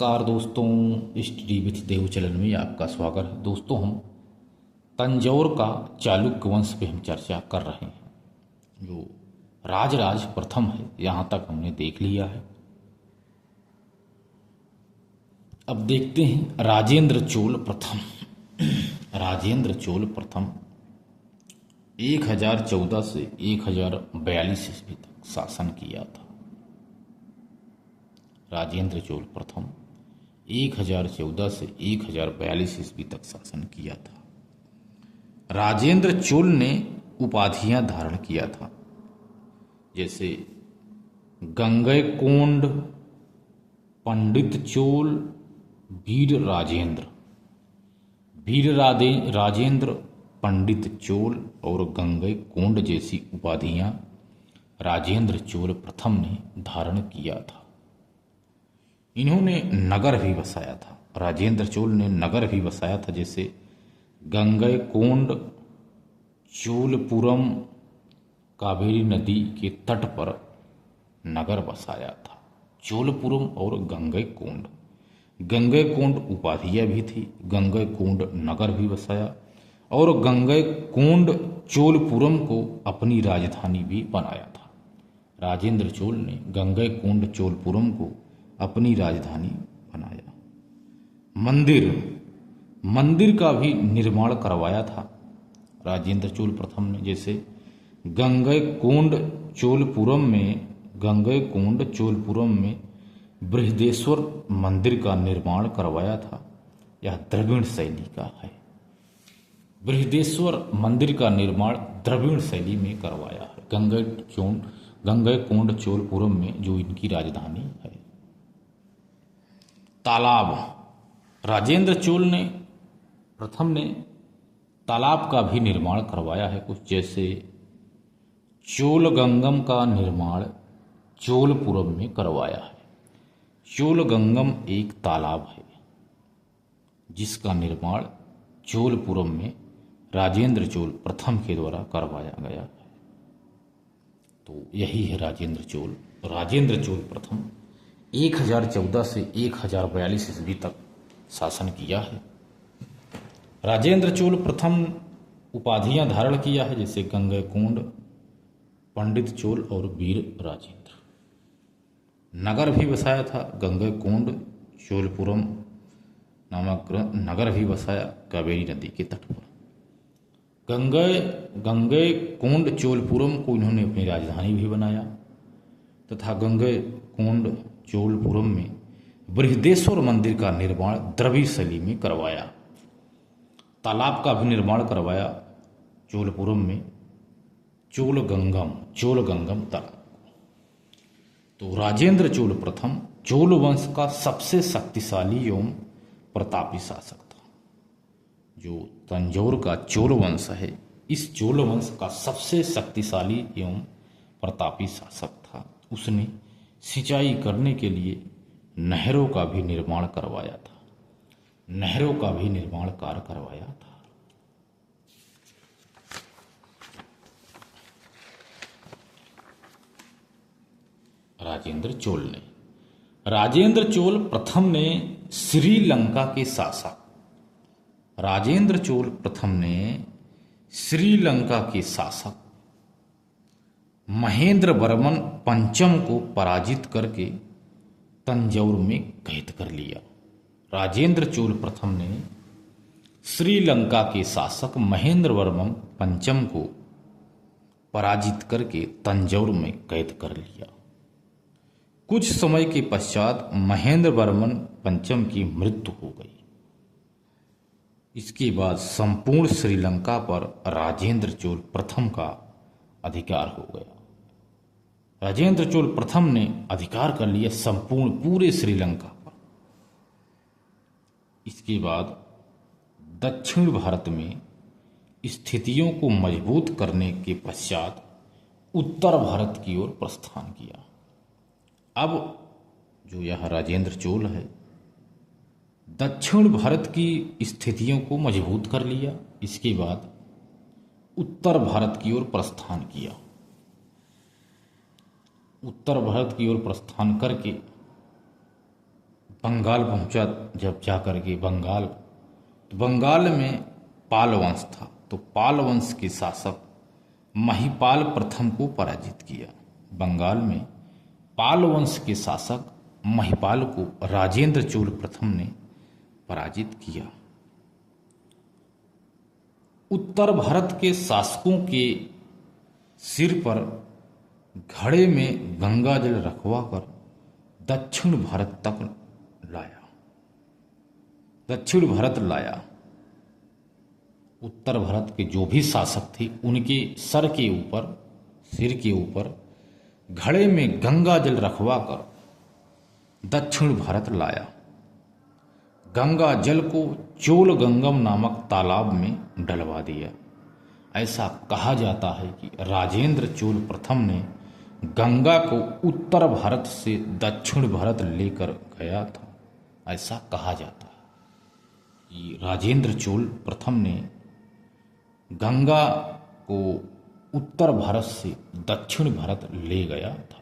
नमस्कार दोस्तों, study with Dev channel में आपका स्वागत है। दोस्तों, हम तंजौर का चालुक्य वंश पे हम चर्चा कर रहे हैं, जो राजराज प्रथम है। यहाँ तक हमने देख लिया है। अब देखते हैं राजेंद्र चोल प्रथम। राजेंद्र चोल प्रथम 1014 से 1042 ईस्वी तक शासन किया था। राजेंद्र चोल प्रथम 1014 से 1042 ईस्वी तक शासन किया था। राजेंद्र चोल ने उपाधियां धारण किया था, जैसे गंगैकोंड, पंडित चोल, वीर राजेंद्र। राजेंद्र, पंडित चोल और गंगैकोंड जैसी उपाधियां राजेंद्र चोल प्रथम ने धारण किया था। इन्होंने नगर भी बसाया था। राजेंद्र चोल ने नगर भी बसाया था, जैसे गंगैकोंड चोलपुरम कावेरी नदी के तट पर नगर बसाया था। चोलपुरम और गंगैकोंड, गंगैकोंड उपाधियां भी थी। गंगैकोंड नगर भी बसाया और गंगैकोंड चोलपुरम को अपनी राजधानी भी बनाया था। राजेंद्र चोल ने गंगैकोंड चोलपुरम को अपनी राजधानी बनाया। मंदिर का भी निर्माण करवाया था राजेंद्र चोल प्रथम ने, जैसे गंगैकोंड चोलपुरम में बृहदेश्वर मंदिर का निर्माण करवाया था। यह द्रविड़ शैली का है। बृहदेश्वर मंदिर का निर्माण द्रविड़ शैली में करवाया है गंगैकोंड चोलपुरम में, जो इनकी राजधानी है। तालाब, राजेंद्र चोल ने प्रथम ने तालाब का भी निर्माण करवाया है कुछ, जैसे चोलगंगम का निर्माण चोलपुरम में करवाया है। चोलगंगम एक तालाब है जिसका निर्माण चोलपुरम में राजेंद्र चोल प्रथम के द्वारा करवाया गया है। तो यही है राजेंद्र चोल प्रथम 1014 से 1042 ईस्वी तक शासन किया है। राजेंद्र चोल प्रथम उपाधियां धारण किया है, जैसे गंगैकोंड, पंडित चोल और वीर राजेंद्र। नगर भी बसाया था। गंगैकोंड चोलपुरम नामक नगर भी बसाया कावेरी नदी के तट पर। गंगैकोंड चोलपुरम को इन्होंने अपनी राजधानी भी बनाया तथा गंगैकोंड चोलपुरम में बृहदेश्वर मंदिर का निर्माण द्रविड़ शैली में करवाया। तालाब का भी निर्माण करवाया चोलपुरम में, चोलगंगम तालाब। तो राजेंद्र चोल प्रथम चोल वंश का सबसे शक्तिशाली एवं प्रतापी शासक था। जो तंजौर का चोल वंश है, इस चोल वंश का सबसे शक्तिशाली एवं प्रतापी शासक था। उसने सिंचाई करने के लिए नहरों का भी निर्माण करवाया था। नहरों का भी निर्माण कार्य करवाया था। राजेंद्र चोल प्रथम ने श्रीलंका के शासक राजेंद्र चोल प्रथम ने श्रीलंका के शासक महेंद्र वर्मन पंचम को पराजित करके तंजौर में कैद कर लिया। राजेंद्र चोल प्रथम ने श्रीलंका के शासक महेंद्र वर्मन पंचम को पराजित करके तंजौर में कैद कर लिया। कुछ समय के पश्चात महेंद्र वर्मन पंचम की मृत्यु हो गई। इसके बाद संपूर्ण श्रीलंका पर राजेंद्र चोल प्रथम का अधिकार हो गया। राजेंद्र चोल प्रथम ने अधिकार कर लिया संपूर्ण पूरे श्रीलंका पर। इसके बाद दक्षिण भारत में स्थितियों को मजबूत करने के पश्चात उत्तर भारत की ओर प्रस्थान किया। अब जो यह राजेंद्र चोल है, दक्षिण भारत की स्थितियों को मजबूत कर लिया। इसके बाद उत्तर भारत की ओर प्रस्थान किया। उत्तर भारत की ओर प्रस्थान करके बंगाल पहुंचा, जब जाकर के बंगाल, तो बंगाल में पाल वंश था, तो पाल वंश के शासक महिपाल प्रथम को पराजित किया। बंगाल में पाल वंश के शासक महिपाल को राजेंद्र चोल प्रथम ने पराजित किया। उत्तर भारत के शासकों के सिर पर घड़े में गंगा जल रखवा कर दक्षिण भारत तक लाया, दक्षिण भारत लाया। उत्तर भारत के जो भी शासक थे उनके सर के ऊपर, सिर के ऊपर घड़े में गंगा जल रखवा कर दक्षिण भारत लाया। गंगा जल को चोल गंगम नामक तालाब में डलवा दिया। ऐसा कहा जाता है कि राजेंद्र चोल प्रथम ने गंगा को उत्तर भारत से दक्षिण भारत लेकर गया था। ऐसा कहा जाता है कि राजेंद्र चोल प्रथम ने गंगा को उत्तर भारत से दक्षिण भारत ले गया था।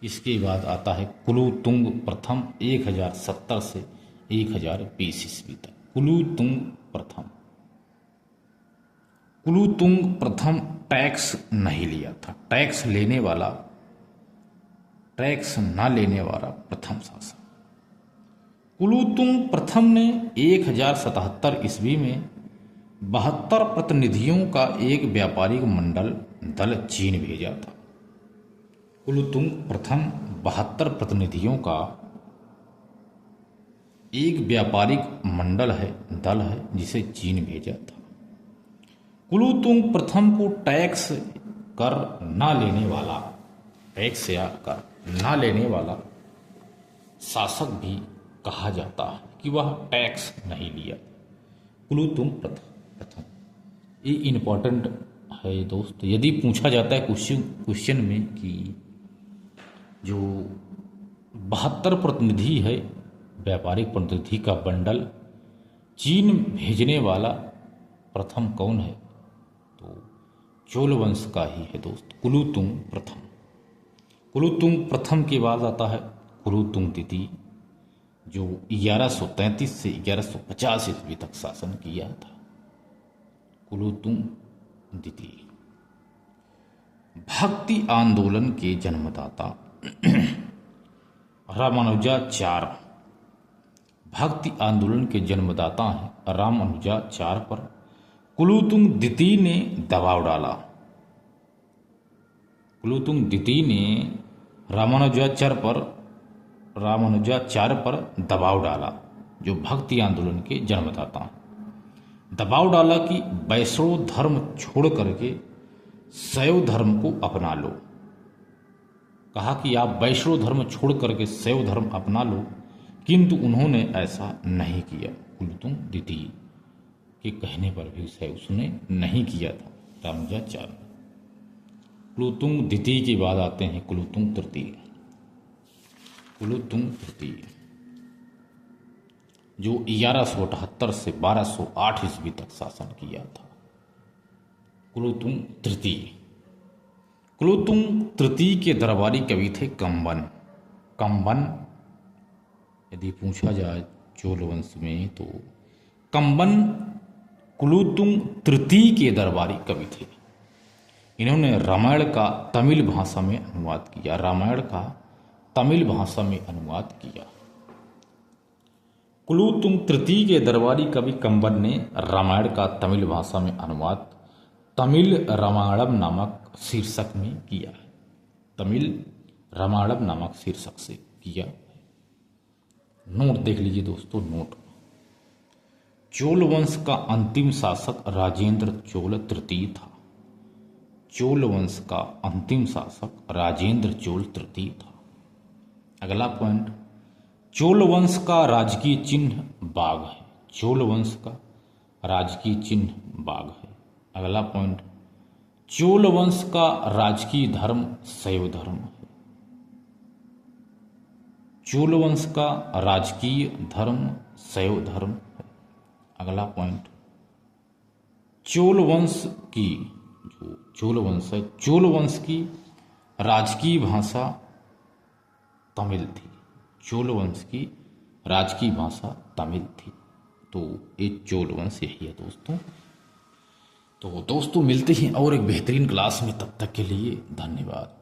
इसके बाद आता है कुलोत्तुंग प्रथम 1070 से 1020 ईस्वी तक। कुलोत्तुंग प्रथम, कुलोत्तुंग प्रथम टैक्स नहीं लिया था, टैक्स लेने वाला, टैक्स ना लेने वाला प्रथम शासक। कुलोत्तुंग प्रथम ने 1077 ईस्वी में 72 प्रतिनिधियों का एक व्यापारिक मंडल दल चीन भेजा था। कुलोत्तुंग प्रथम 72 प्रतिनिधियों का एक व्यापारिक मंडल है, दल है, जिसे चीन भेजा था। कुलोत्तुंग प्रथम को टैक्स कर ना लेने वाला, टैक्स या कर ना लेने वाला शासक भी कहा जाता है कि वह टैक्स नहीं लिया। कुलोत्तुंग प्रथम, ये इम्पोर्टेंट है दोस्त। यदि पूछा जाता है क्वेश्चन में कि जो 72 प्रतिनिधि है, व्यापारिक प्रतिनिधि का बंडल चीन भेजने वाला प्रथम कौन है, तो चोल वंश का ही है दोस्त, कुलोत्तुंग प्रथम। कुलोत्तुंग प्रथम के बाद आता है कुलोत्तुंग द्वितीय, जो 1133 से 1150 ईस्वी तक शासन किया था। कुलोत्तुंग द्वितीय भक्ति आंदोलन के जन्मदाता रामानुजाचार्य, भक्ति आंदोलन के जन्मदाता हैं रामानुजाचार्य पर कुलोत्तुंग द्वितीय ने दबाव डाला। कुलोत्तुंग द्वितीय ने रामानुजाचार्य पर दबाव डाला, जो भक्ति आंदोलन के जन्मदाता हैं। दबाव डाला कि वैष्णव धर्म छोड़ करके शैव धर्म को अपना लो। कहा कि आप वैष्णव धर्म छोड़ करके शैव धर्म अपना लो, किंतु उन्होंने ऐसा नहीं किया। कुलोत्तुंग द्वितीय के कहने पर भी उसे उसने नहीं किया था रामानुजाचार्य। कुलोत्तुंग द्वितीय के बाद आते हैं कुलोत्तुंग तृतीय। कुलोत्तुंग तृतीय जो 1178 से 1208 ईस्वी तक शासन किया था। कुलोत्तुंग तृतीय, कुलोत्तुंग तृतीय के दरबारी कवि थे कंबन। कंबन यदि पूछा जाए चोल वंश में, तो कंबन कुलोत्तुंग तृतीय के दरबारी कवि थे। इन्होंने रामायण का तमिल भाषा में अनुवाद किया, रामायण का तमिल भाषा में अनुवाद किया। कुलोत्तुंग तृतीय के दरबारी कवि कंबन ने रामायण का तमिल भाषा में अनुवाद तमिल रामायणम नामक शीर्षक में किया है। तमिल रामायणम नामक शीर्षक से किया। नोट देख लीजिए दोस्तों, नोट। चोल वंश का अंतिम शासक राजेंद्र चोल तृतीय था। चोल वंश का अंतिम शासक राजेंद्र चोल तृतीय था। अगला पॉइंट, चोल वंश का राजकीय चिन्ह बाघ है। चोल वंश का राजकीय चिन्ह बाघ है। अगला पॉइंट, चोल वंश का राजकीय धर्म शैव धर्म है। चोल वंश का राजकीय धर्म शैव धर्म है। अगला पॉइंट, चोल वंश की जो चोल वंश है, चोल वंश की राजकीय भाषा तमिल थी। चोल वंश की राजकीय भाषा तमिल थी। तो ये चोल वंश यही है दोस्तों। तो दोस्तों मिलते हैं और एक बेहतरीन क्लास में, तब तक के लिए धन्यवाद।